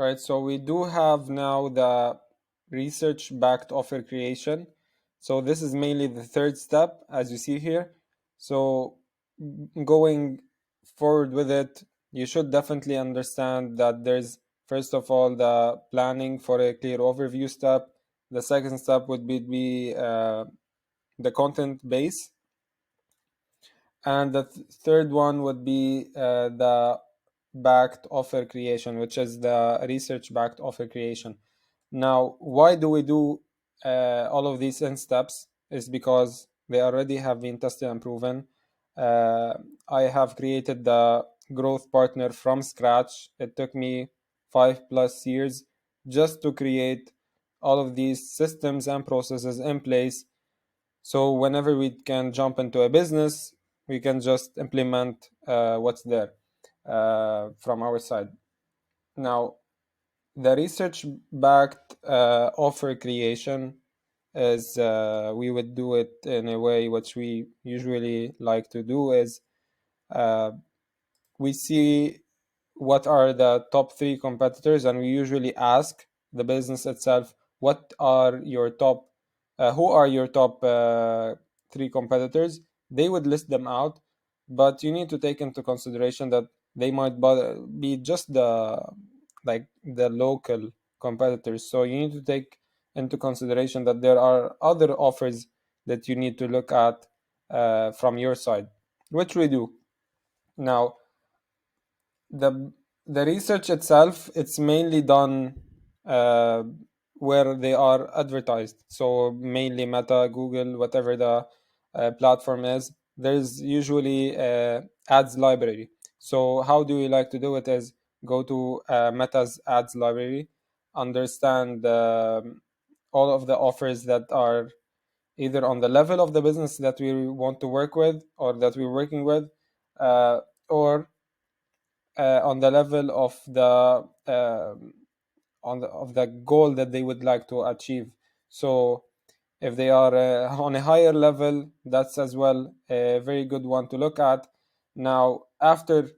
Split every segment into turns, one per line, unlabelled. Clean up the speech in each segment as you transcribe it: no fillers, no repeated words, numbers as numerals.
All right, so we do have now the research-backed offer creation. So this is mainly the third step, as you see here. So going forward with it, you should definitely understand that there's, first of all, the planning for a clear overview step. The second step would be the content base. And the third one would be the backed offer creation, which is the research backed offer creation. Now, why do we do all of these in steps? Is because they already have been tested and proven. Uh, I have created the growth partner from scratch. It took me 5+ years just to create all of these systems and processes in place. So whenever we can jump into a business, we can just implement what's there from our side. Now, the research-backed offer creation is we would do it in a way which we usually like to do is uh, we see what are the top three competitors, and we usually ask the business itself, what are your top who are your top three competitors. They would list them out, but you need to take into consideration that they might be just the local competitors. So you need to take into consideration that there are other offers that you need to look at from your side, which we do. Now, the the research itself, it's mainly done uh, where they are advertised, so mainly Meta, Google, whatever the platform is. There's usually ads library. So how do we like to do it is go to Meta's ads library, understand all of the offers that are either on the level of the business that we want to work with or that we're working with, or on the level of the of the goal that they would like to achieve. So if they are on a higher level, that's as well a very good one to look at. Now, after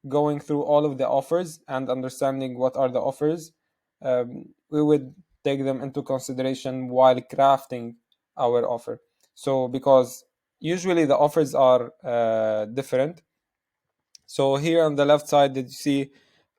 going through all of the offers and understanding what are the offers, we would take them into consideration while crafting our offer. So because usually the offers are different. So here on the left side, did you see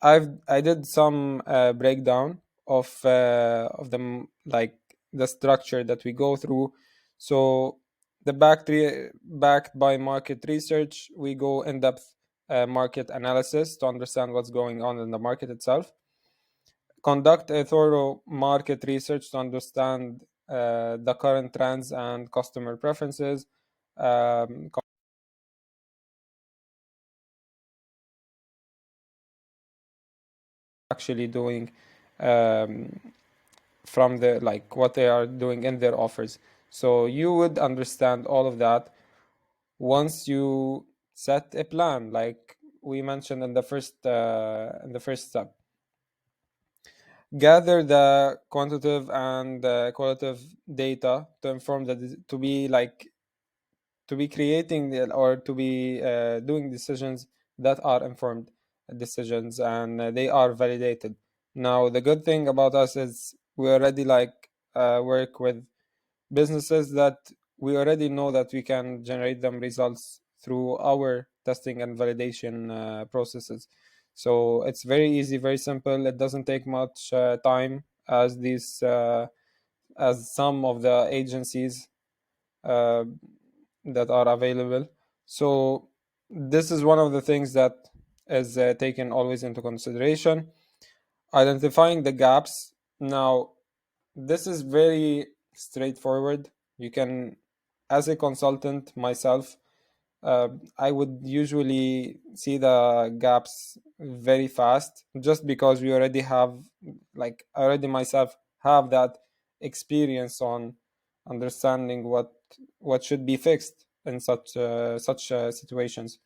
I did some breakdown of the like the structure that we go through. So the backed by market research, we go in depth market analysis to understand what's going on in the market itself. Conduct a thorough market research to understand the current trends and customer preferences. Um, Actually doing um, from the like what they are doing in their offers. So you would understand all of that once you set a plan, like we mentioned in the first step. Gather the quantitative and qualitative data to inform to be like to be creating or to be doing decisions that are informed decisions, and they are validated. Now, the good thing about us is we already work with businesses that we already know that we can generate them results through our testing and validation processes. So it's very easy, very simple. It doesn't take much time as these as some of the agencies uh, that are available. So this is one of the things that is taken always into consideration. Identifying the gaps. Now, this is very straightforward. You can, as a consultant myself, I would usually see the gaps very fast just because we already have, like, I already myself have that experience on understanding what should be fixed in such situations.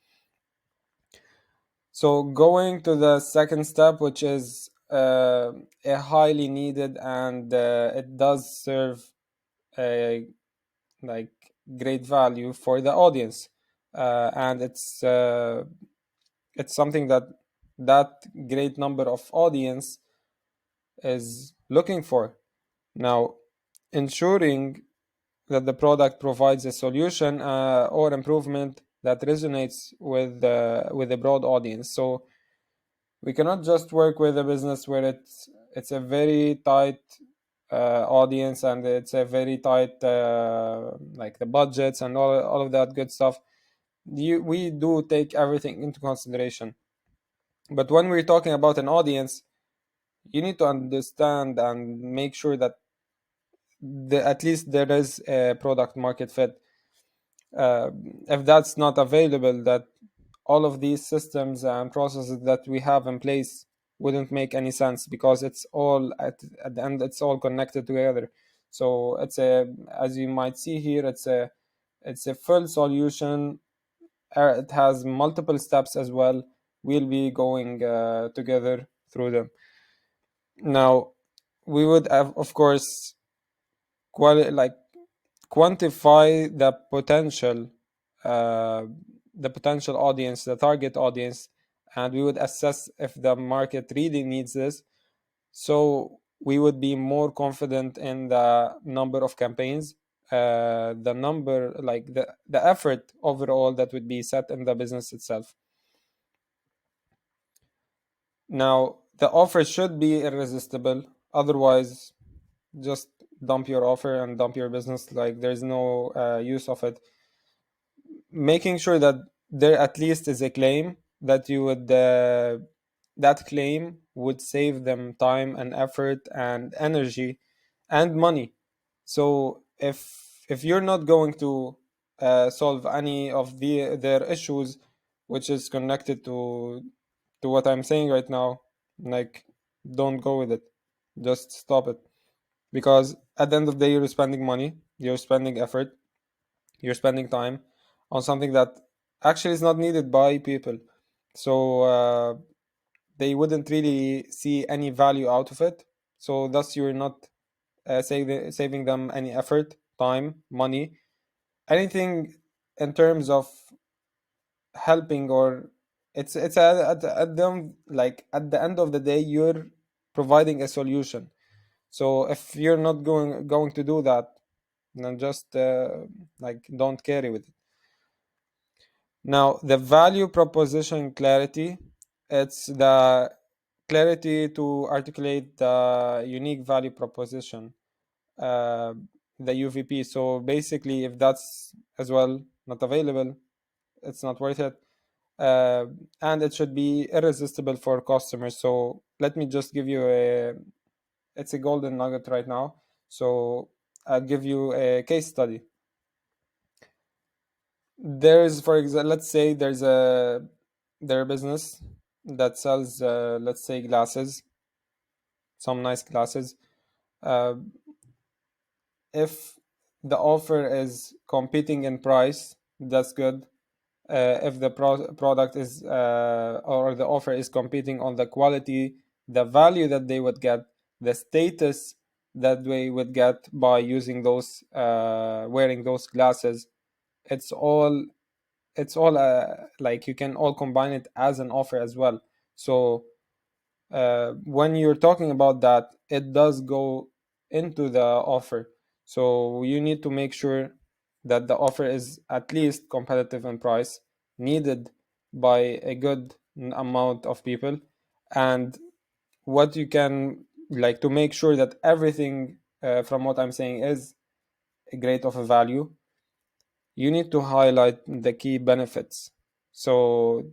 So going to the second step, which is a highly needed, and it does serve a like great value for the audience, and it's something that great number of audience is looking for. Now, ensuring that the product provides a solution or improvement that resonates with a broad audience. So we cannot just work with a business where it's a very tight audience, and it's a very tight like the budgets and all of that good stuff. We do take everything into consideration, but when we're talking about an audience, you need to understand and make sure that at least there is a product market fit. uh, if that's not available, that all of these systems and processes that we have in place wouldn't make any sense, because it's all at the end, it's all connected together. So it's a, as you might see here, it's a full solution. It has multiple steps as well. We'll be going together through them. Now, we would have, of course, like quantify uh, the potential audience, the target audience, and we would assess if the market really needs this. So we would be more confident in the number of campaigns, the number, like the effort overall that would be set in the business itself. Now, the offer should be irresistible. Otherwise, just dump your offer and dump your business. Like, there's no use of it. Making sure that there at least is a claim that you would that claim would save them time and effort and energy and money. So if you're not going to solve any of their issues, which is connected to what I'm saying right now, like, don't go with it. Just stop it. Because at the end of the day, you're spending money, you're spending effort, you're spending time on something that actually is not needed by people. So they wouldn't really see any value out of it. So thus, you're not saving them any effort, time, money, anything in terms of helping, or it's at them, like at the end of the day, you're providing a solution. So if you're not going to do that, then just like don't carry with it. Now, the value proposition clarity, it's the clarity to articulate the unique value proposition, uh, the UVP. So basically, if that's as well not available, it's not worth it. Uh, and it should be irresistible for customers. So let me just give you it's a golden nugget right now. So I'll give you a case study. There's, for example, let's say their business that sells, let's say, glasses, some nice glasses. Uh, if the offer is competing in price, that's good. If the product is or the offer is competing on the quality, the value that they would get, the status that they would get by using those, wearing those glasses, it's all like you can all combine it as an offer as well. So when you're talking about that, it does go into the offer. So you need to make sure that the offer is at least competitive in price, needed by a good amount of people, and what you can, like, to make sure that everything from what I'm saying is a great of a value, you need to highlight the key benefits. So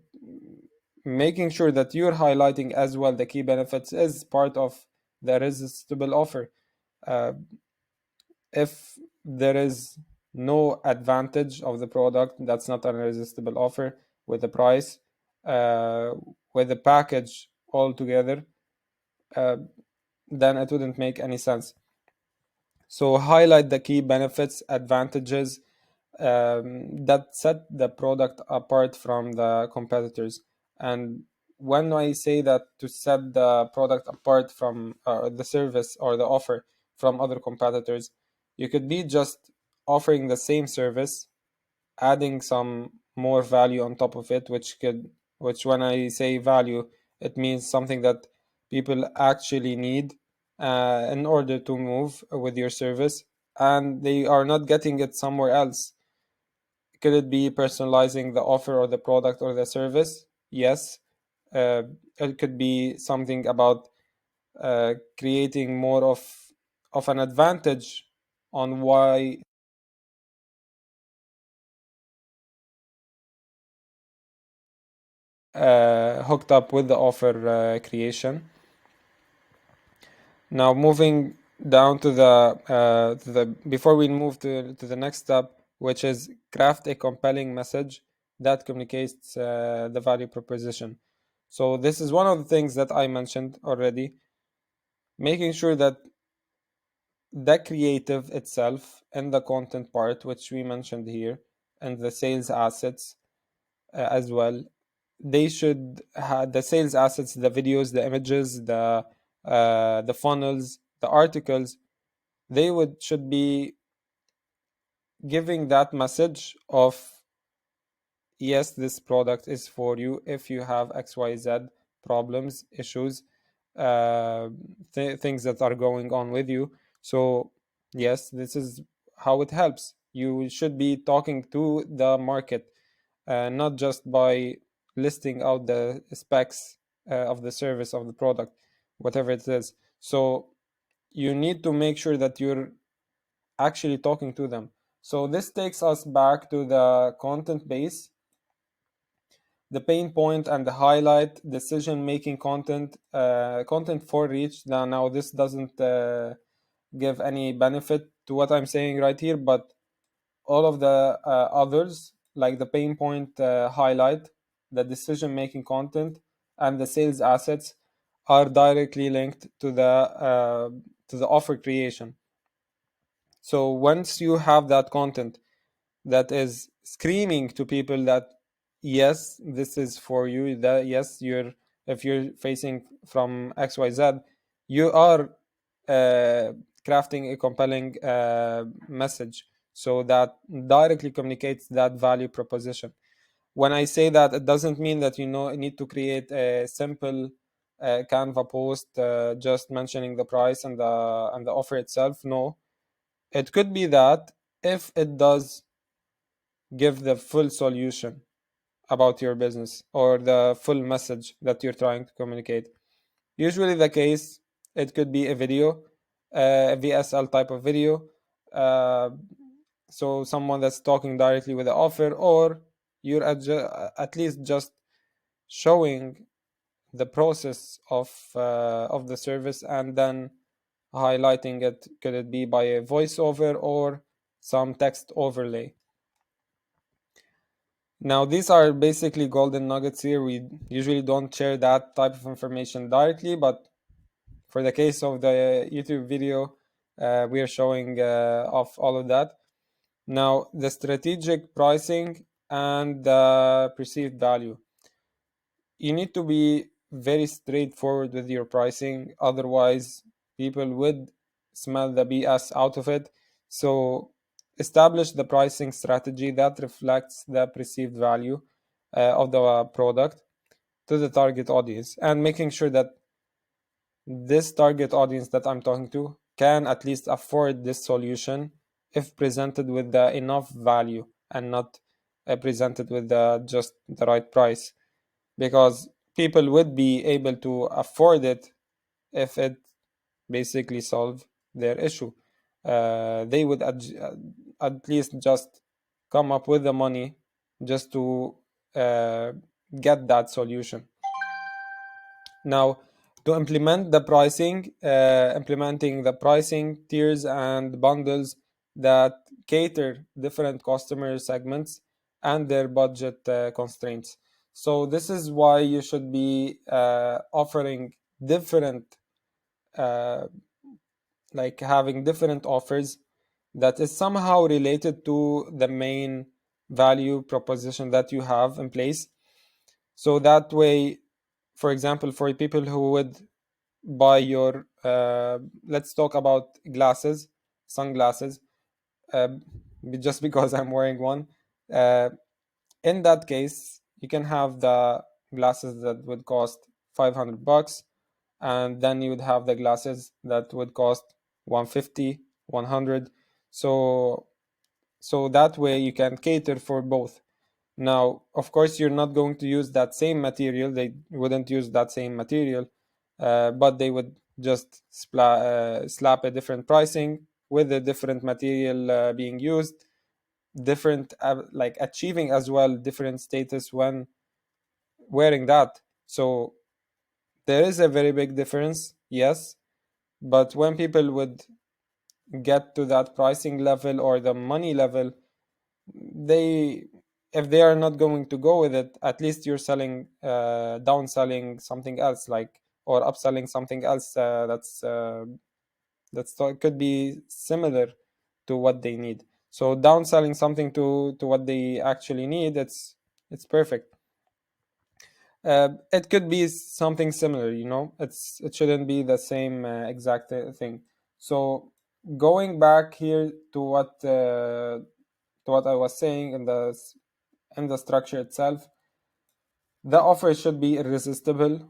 making sure that you're highlighting as well the key benefits is part of the irresistible offer. Uh, if there is no advantage of the product, that's not an irresistible offer. With the price, uh, with the package altogether, uh, then it wouldn't make any sense. So highlight the key benefits, advantages, that set the product apart from the competitors. And when I say that, to set the product apart from the service or the offer from other competitors, you could be just offering the same service, adding some more value on top of it, which when I say value, it means something that people actually need, in order to move with your service, and they are not getting it somewhere else. Could it be personalizing the offer or the product or the service? Yes. It could be something about creating more of an advantage on why hooked up with the offer creation. Now moving down to the before we move to the next step, which is craft a compelling message that communicates the value proposition. So this is one of the things that I mentioned already, making sure that the creative itself and the content part, which we mentioned here, and the sales assets as well, they should have the sales assets, the videos, the images, the funnels, the articles. They would should be giving that message of, yes, this product is for you if you have XYZ problems, issues, uh, things that are going on with you. So yes, this is how it helps. You should be talking to the market, not just by listing out the specs of the service of the product, whatever it is. So you need to make sure that you're actually talking to them. So this takes us back to the content base, the pain point and the highlight, decision making content, content for reach. Now this doesn't give any benefit to what I'm saying right here, but all of the others, like the pain point highlight, the decision making content, and the sales assets, are directly linked to the offer creation. So once you have that content that is screaming to people that, yes, this is for you, that yes, you're, if you're facing from XYZ, you are uh, crafting a compelling message, so that directly communicates that value proposition. When I say that, it doesn't mean that you know need to create a simple Canva post just mentioning the price and the offer itself. No, it could be that if it does give the full solution about your business or the full message that you're trying to communicate. Usually, the case, it could be a video, a VSL type of video. Uh, so, someone that's talking directly with the offer, or you're at least just showing the process of the service and then highlighting it. Could it be by a voiceover or some text overlay? Now, these are basically golden nuggets here. We usually don't share that type of information directly, but for the case of the YouTube video, we are showing off all of that. Now, the strategic pricing and the perceived value. You need to be very straightforward with your pricing, otherwise, people would smell the BS out of it. So, establish the pricing strategy that reflects the perceived value of the product to the target audience, and making sure that this target audience that I'm talking to can at least afford this solution if presented with the enough value and not presented with just the right price, because people would be able to afford it if it basically solve their issue. They would at least just come up with the money just to uh, get that solution. Now, to implement the pricing, implementing the pricing tiers and bundles that cater different customer segments and their budget constraints. So this is why you should be offering different, uh, like having different offers that is somehow related to the main value proposition that you have in place. So that way, for example, for people who would buy your let's talk about glasses, sunglasses, uh, just because I'm wearing one. uh, in that case, you can have the glasses that would cost $500, and then you would have the glasses that would cost 150, 100. So that way you can cater for both. Now, of course, you're not going to use that same material. They wouldn't use that same material, but they would just slap a different pricing with a different material being used, different, like achieving as well different status when wearing that. So there is a very big difference, yes, but when people would get to that pricing level or the money level, they, if they are not going to go with it, at least you're selling, downselling something else, like, or upselling something else, could be similar to what they need. So downselling something to what they actually need, it's perfect. It could be something similar, it shouldn't be the same exact thing. So going back here to what I was saying in the structure itself, the offer should be irresistible.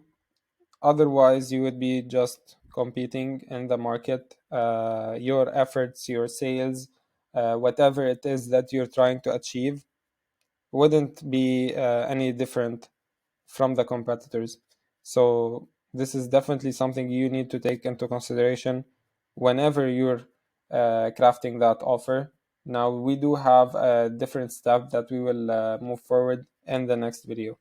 Otherwise, you would be just competing in the market. Your efforts, your sales, whatever it is that you're trying to achieve, wouldn't be any different from the competitors. So this is definitely something you need to take into consideration whenever you're crafting that offer. Now, we do have a different step that we will move forward in the next video.